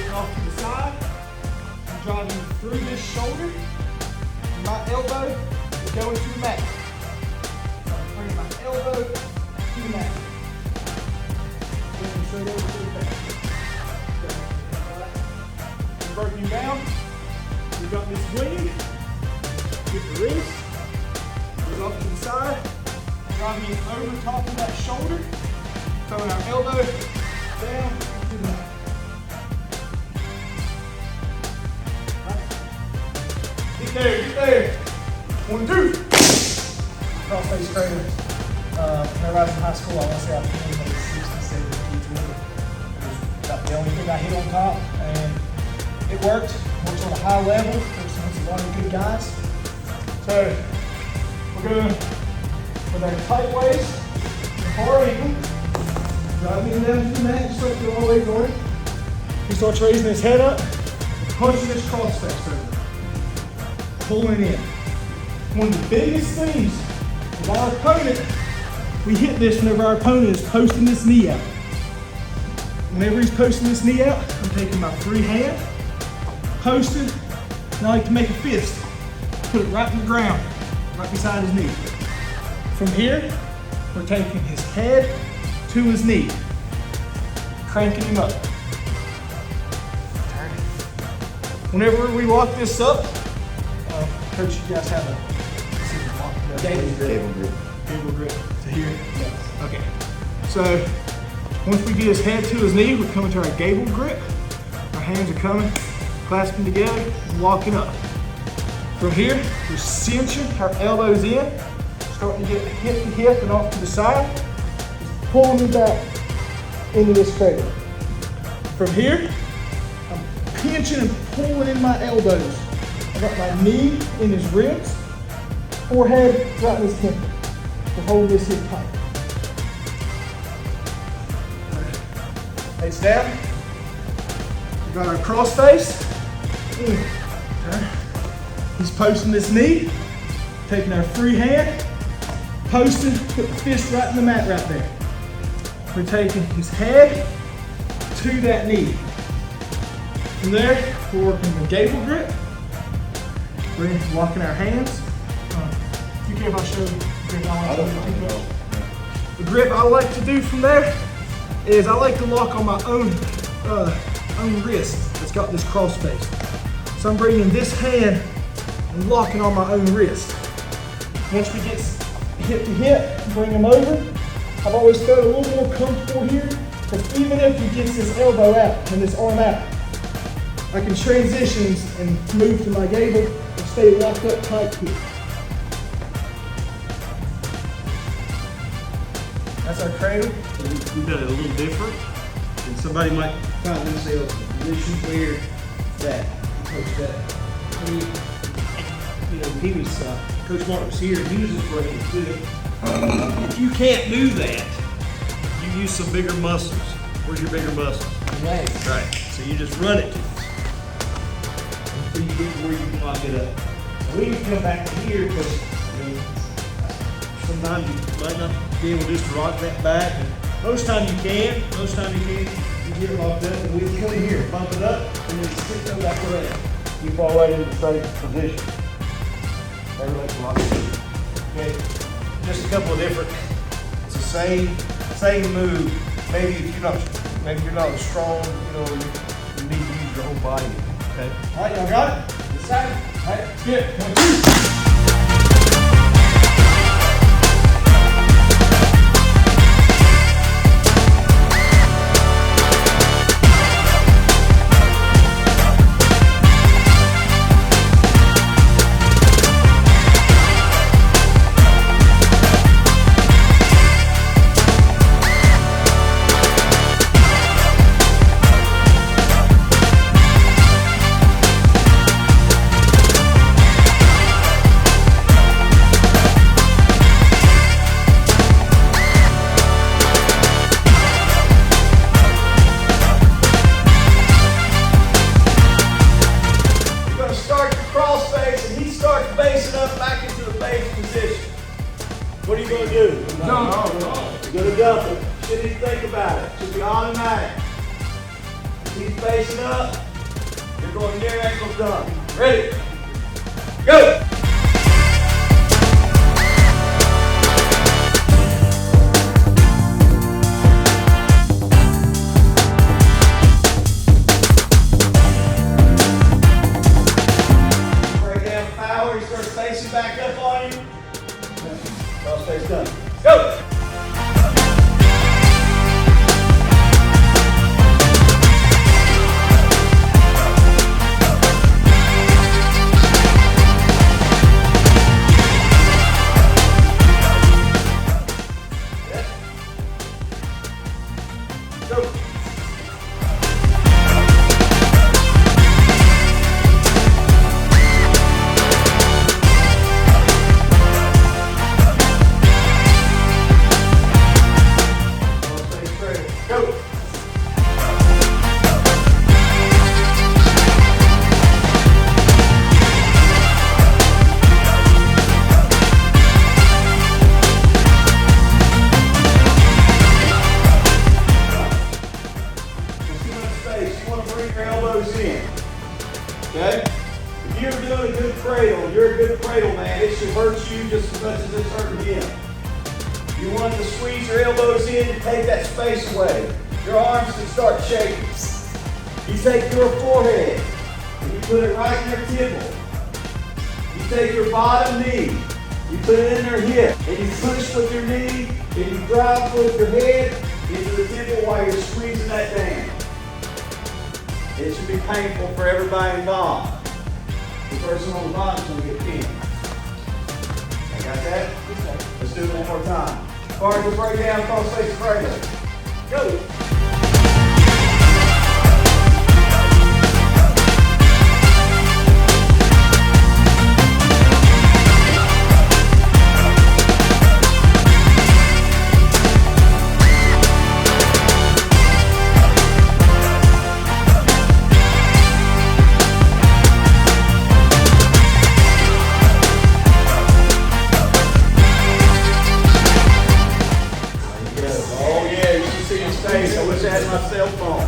Getting off to the side. I'm driving through this shoulder. My elbow is going to the mat. So I'm bringing my elbow to the mat. Going straight over to the back. We're working down. We've got this swinging. Get the wrist. Goes off to the side. Driving it over top of that shoulder. Throwing our elbow down to the mat. Get there, get there. 1, 2. Cross-face trainer. Whenever I was in high school, I want to say I was maybe 67 kids with it. It was about the only thing I hit on top, and it worked. Works on a high level. There's a lot of good guys. So we're going with our tight waist, far ankle, driving down to the mat, just like the all the way going. He starts raising his head up, punching this cross-face over. Pulling in. One of the biggest things with our opponent, we hit this whenever our opponent is posting this knee out. Whenever he's posting this knee out, I'm taking my free hand, posted, and I like to make a fist. Put it right in the ground, right beside his knee. From here, we're taking his head to his knee, cranking him up. Whenever we walk this up, Coach, you guys have a gable grip to here? Yes. Okay. So once we get his head to his knee, we're coming to our gable grip. Our hands are coming, clasping together, and walking up. From here, we're cinching our elbows in, starting to get hip to hip and off to the side. Just pulling me back into this cradle. From here, I'm pinching and pulling in my elbows. I got my knee in his ribs, forehead right in his temple to hold this hip tight. Face down. We got our cross face. He's posting this knee, taking our free hand, posting, put the fist right in the mat right there. We're taking his head to that knee. From there, we're working the gable grip. We're walking our hands. Do you care if I show you? The grip I like to do from there is I like to lock on my own wrist that's got this cross face. So I'm bringing this hand and locking on my own wrist. Once we get hip to hip, bring him over. I've always felt a little more comfortable here because even if he gets his elbow out and this arm out, I can transition and move to my gable and stay locked up tight here. That's our cradle. We've done it a little different, and somebody might find themselves in a position where that he was Coach Martin was here. He was just ready to do it. If you can't do that, you use some bigger muscles. Where's your bigger muscles? Right. Right. So you just run it until you get to where you can lock it up. We can come back to here because sometimes you might not be able just to rock that back. And most time you can. You get it locked up, and we come in here, bump it up, and then stick them back around. You fall right into the same position. Everything's locked up. Okay. Just a couple of different. It's the same move. Maybe you're not as strong. You need to use your whole body. Okay. All right, y'all got it? This side. All right, let's get it. 1, 2. What are you going to do? No. You're going to dump it. Shouldn't even think about it. Should be automatic. He's facing up. You're going near ankle done. Ready? Go! Break down power. He starts facing back up on you. Cross face done. Go! Go. Stay straight. Go. Space. You want to bring your elbows in. Okay? If you're doing a good cradle, you're a good cradle man, it should hurt you just as much as it's hurting him. You want to squeeze your elbows in and take that space away. Your arms can start shaking. You take your forehead and you put it right in your temple. You take your bottom knee, you put it in their hip, and you push with your knee, and you drive with your head into the temple while you're squeezing that down. It should be painful for everybody involved. The person on the bottom is going to get pinned. I got that? Let's do it one more time. Partial breakdown, cross face cradle. Go! Oh yeah, you can see his face. I wish I had my cell phone.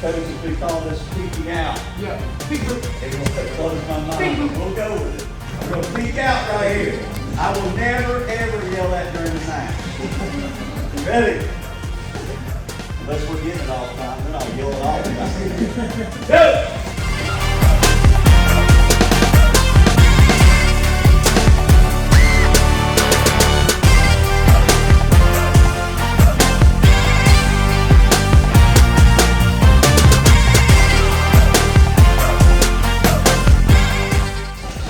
Coach has been calling this peeking out. Yeah. It blows my mind. We'll go with it. I'm going to peek out right here. I will never ever yell that during the match. Ready? Unless we're getting it all the time, then I'll yell it all the time. Go!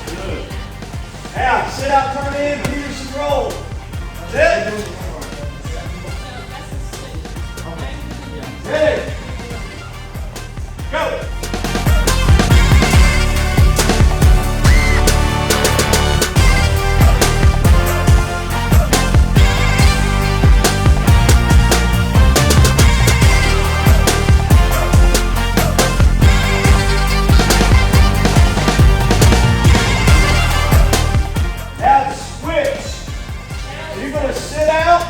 Good. Now, sit out, turn in, Peterson roll. That's it. Ready? Go! Now switch. You're going to sit out.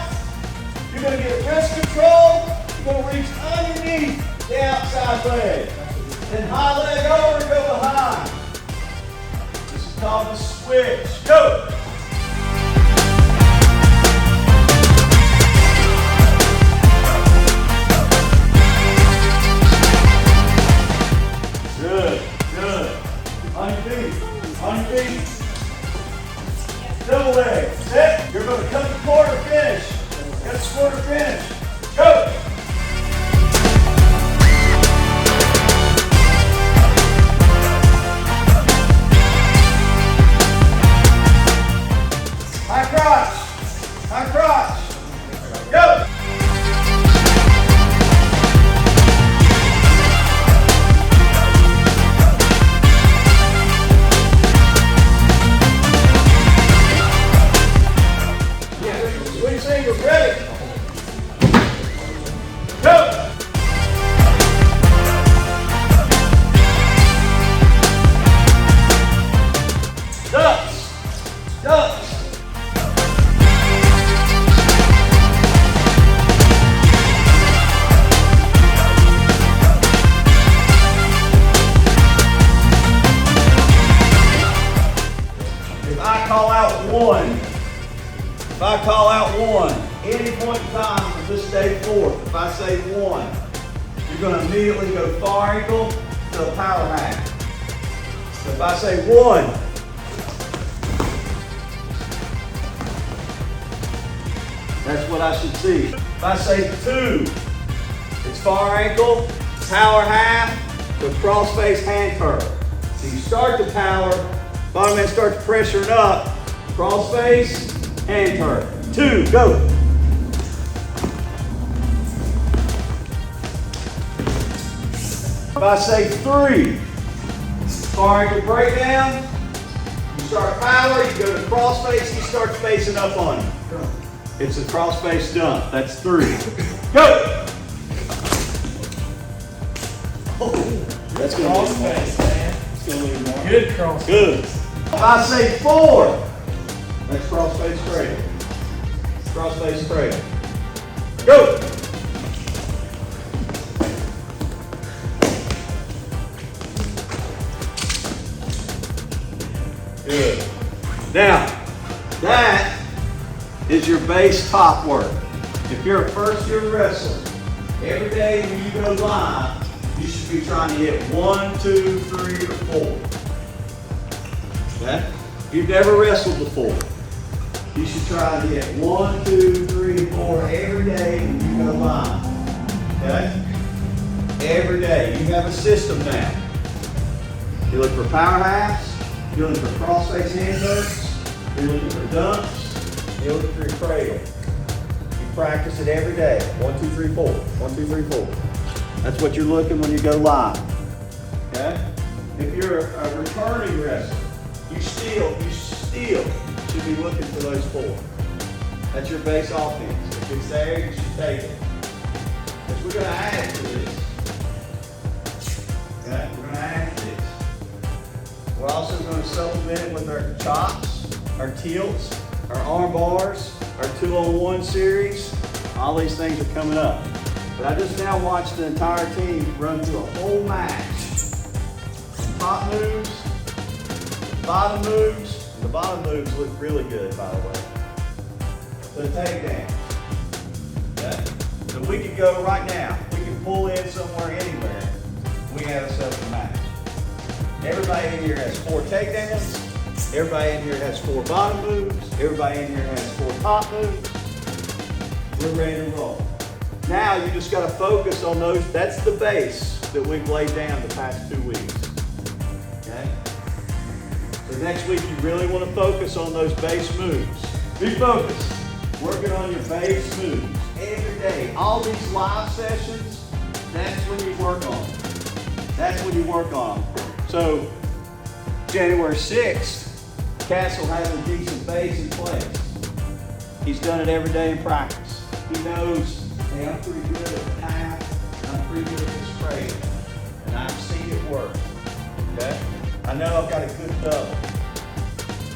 You're going to get wrist control. You're going to reach underneath the outside leg. Then high leg over, go behind. This is called the switch. Go! Good, good. On your feet, on your feet. Double leg, set. You're going to come to quarter finish. That's quarter finish. Go! I call out 1, any point in time from this day forth, if I say 1, you're going to immediately go far ankle to a power half. So if I say 1, that's what I should see. If I say 2, it's far ankle, power half, to cross-face hand curl. So you start the power, bottom end starts pressuring up, cross-face, hand curl. 2, go. If I say 3, far ankle breakdown, you start power, you go to cross-face, he starts facing up on you. It's a cross-face dump. That's 3. Go! That's going to Crossface, man. It's going to leave more. Good cross. Good. If I say 4, that's cross-face straight. Cross-face straight. Go! Good. Now, that is your base top work. If you're a first-year wrestler, every day when you go live, you should be trying to hit 1, 2, 3, or 4. Okay? If you've never wrestled before, you should try to hit 1, 2, 3, 4 every day when you go live. Okay? Every day. You have a system now. You look for power halves, you're looking for cross-face hand hooks, you're looking for dumps, you're looking for your cradle. You practice it every day. 1, 2, 3, 4. 1, 2, 3, 4. That's what you're looking when you go live. Okay? If you're a returning wrestler, you still should be looking for those 4. That's your base offense. If it's there, you should take it. Because we're going to add to this. Okay? We're going to add to this. We're also going to supplement it with our chops, our tilts, our arm bars, our 2-on-1 series. All these things are coming up. But I just now watched the entire team run through a whole match. Top moves, bottom moves. The bottom moves look really good, by the way. The takedown. Okay? So we could go right now. We can pull in somewhere, anywhere. We have ourselves a match. Everybody in here has 4 takedowns. Everybody in here has 4 bottom moves. Everybody in here has 4 top moves. We're ready to roll. Now you just got to focus on those. That's the base that we've laid down the past 2 weeks. Okay? So next week you really want to focus on those base moves. Be focused. Working on your base moves every day. All these live sessions, that's when you work on them. That's when you work on them. So January 6th, Castle has a decent base in place. He's done it every day in practice. He knows, hey, I'm pretty good at the half, I'm pretty good at the straight, and I've seen it work. Okay? I know I've got a good double.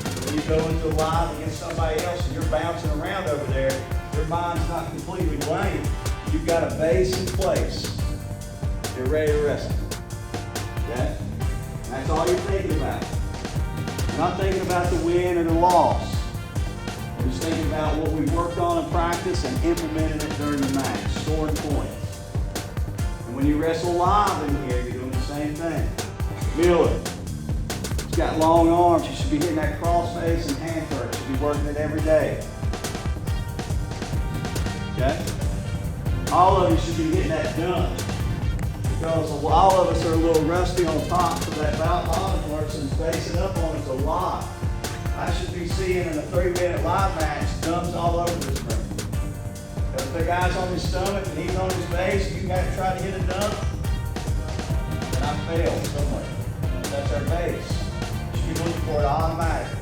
So when you go into a live against somebody else and you're bouncing around over there, your mind's not completely blank. You've got a base in place. You're ready to wrestle. Okay? That's all you're thinking about. You're not thinking about the win or the loss. You're just thinking about what we worked on in practice and implementing it during the match, scoring points. And when you wrestle live in here, you're doing the same thing. Miller, he's got long arms. You should be hitting that cross face and hand curl. You should be working it every day. Okay? All of you should be hitting that dump. Because all of us are a little rusty on top, so that bottom person's facing up on us a lot. I should be seeing in a 3-minute live match dumps all over this room. Because if the guy's on his stomach and he's on his base, you got to try to hit a dump, and I failed somewhere. That's our base. You should be looking for it automatically.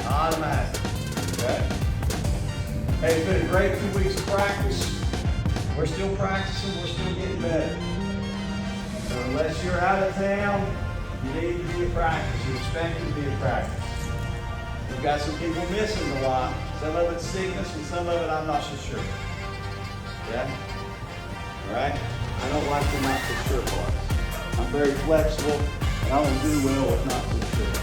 Automatic. Okay? Hey, it's been a great 2 weeks of practice. We're still practicing, we're still getting better. So unless you're out of town, you need to be at practice. You're expected to be at practice. We've got some people missing a lot. Some of it's sickness and some of it I'm not so sure. Yeah? All right? I don't like the not so sure part. I'm very flexible and I don't do well with not so sure.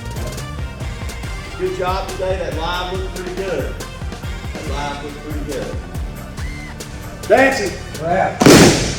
Okay? Good job today. That live looked pretty good. Life looks pretty good. Dancing. Wrap.